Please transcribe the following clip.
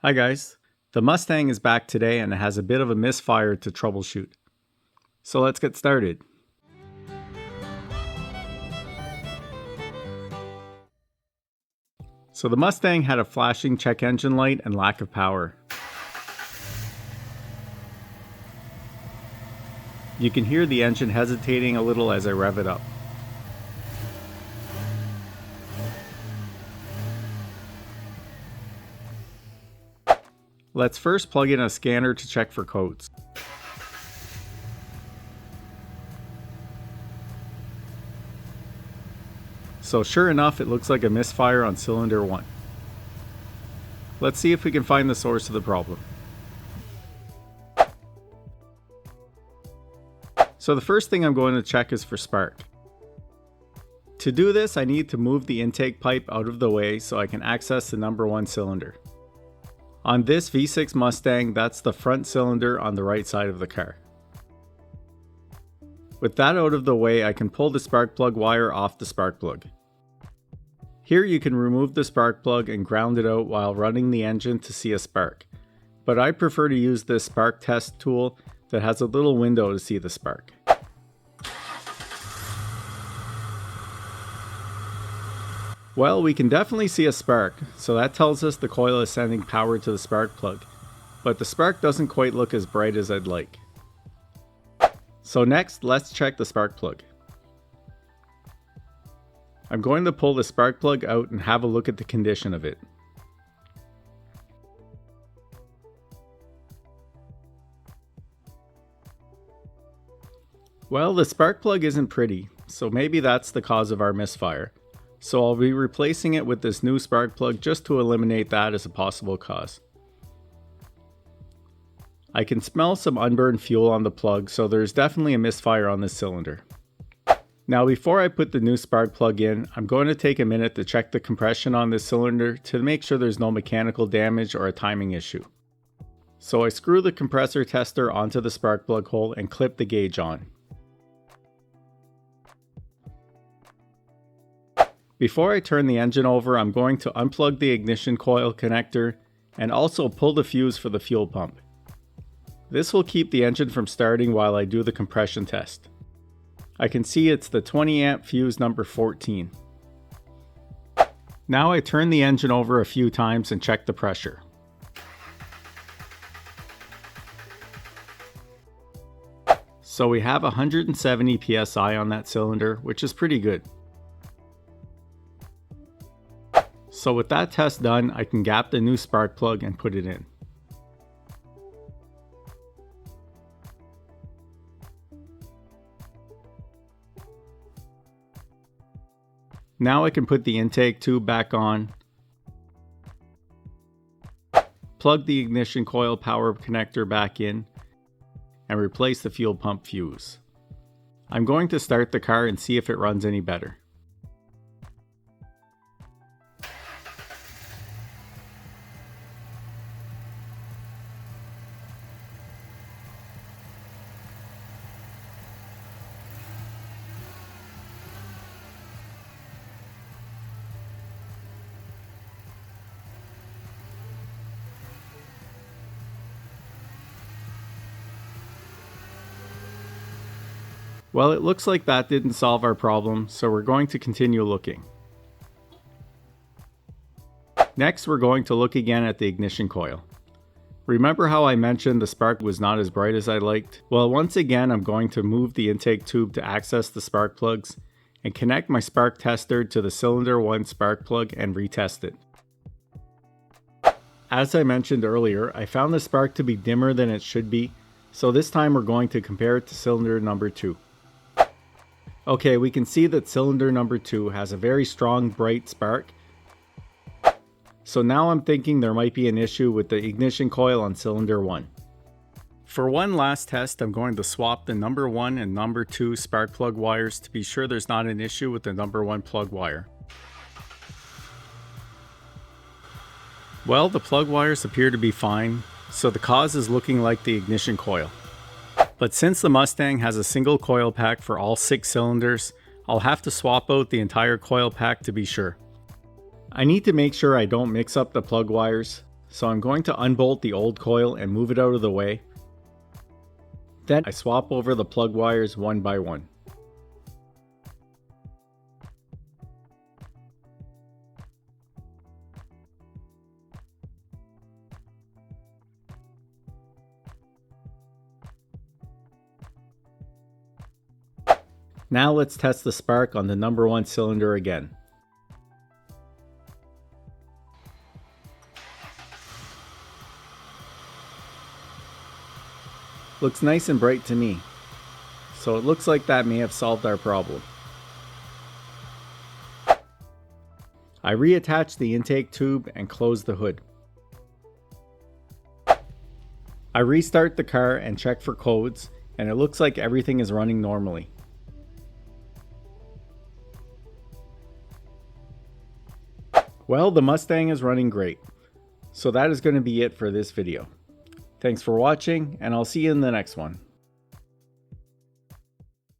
Hi guys, the Mustang is back today and it has a bit of a misfire to troubleshoot. So let's get started. So the Mustang had a flashing check engine light and lack of power. You can hear the engine hesitating a little as I rev it up. Let's first plug in a scanner to check for codes. So sure enough, it looks like a misfire on cylinder 1. Let's see if we can find the source of the problem. So the first thing I'm going to check is for spark. To do this, I need to move the intake pipe out of the way so I can access the number 1 cylinder. On this V6 Mustang, that's the front cylinder on the right side of the car. With that out of the way, I can pull the spark plug wire off the spark plug. Here you can remove the spark plug and ground it out while running the engine to see a spark, but I prefer to use this spark test tool that has a little window to see the spark. Well, we can definitely see a spark, so that tells us the coil is sending power to the spark plug, but the spark doesn't quite look as bright as I'd like. So next, let's check the spark plug. I'm going to pull the spark plug out and have a look at the condition of it. Well, the spark plug isn't pretty, so maybe that's the cause of our misfire. So I'll be replacing it with this new spark plug just to eliminate that as a possible cause. I can smell some unburned fuel on the plug, so there's definitely a misfire on this cylinder. Now before I put the new spark plug in, I'm going to take a minute to check the compression on this cylinder to make sure there's no mechanical damage or a timing issue. So I screw the compressor tester onto the spark plug hole and clip the gauge on. Before I turn the engine over, I'm going to unplug the ignition coil connector and also pull the fuse for the fuel pump. This will keep the engine from starting while I do the compression test. I can see it's the 20 amp fuse number 14. Now I turn the engine over a few times and check the pressure. So we have 170 psi on that cylinder, which is pretty good. So with that test done, I can gap the new spark plug and put it in. Now I can put the intake tube back on, plug the ignition coil power connector back in, and replace the fuel pump fuse. I'm going to start the car and see if it runs any better. Well, it looks like that didn't solve our problem, so we're going to continue looking. Next, we're going to look again at the ignition coil. Remember how I mentioned the spark was not as bright as I liked? Well, once again, I'm going to move the intake tube to access the spark plugs and connect my spark tester to the cylinder 1 spark plug and retest it. As I mentioned earlier, I found the spark to be dimmer than it should be, so this time we're going to compare it to cylinder number 2. Okay, we can see that cylinder number 2 has a very strong bright spark. So now I'm thinking there might be an issue with the ignition coil on cylinder 1. For one last test, I'm going to swap the number 1 and number 2 spark plug wires to be sure there's not an issue with the number 1 plug wire. Well, the plug wires appear to be fine, so the cause is looking like the ignition coil. But since the Mustang has a single coil pack for all 6 cylinders, I'll have to swap out the entire coil pack to be sure. I need to make sure I don't mix up the plug wires, So I'm going to unbolt the old coil and move it out of the way. Then I swap over the plug wires one by one. Now let's test the spark on the number 1 cylinder again. Looks nice and bright to me, so it looks like that may have solved our problem. I reattach the intake tube and close the hood. I restart the car and check for codes, and it looks like everything is running normally. Well, the Mustang is running great. So that is going to be it for this video. Thanks for watching, and I'll see you in the next one.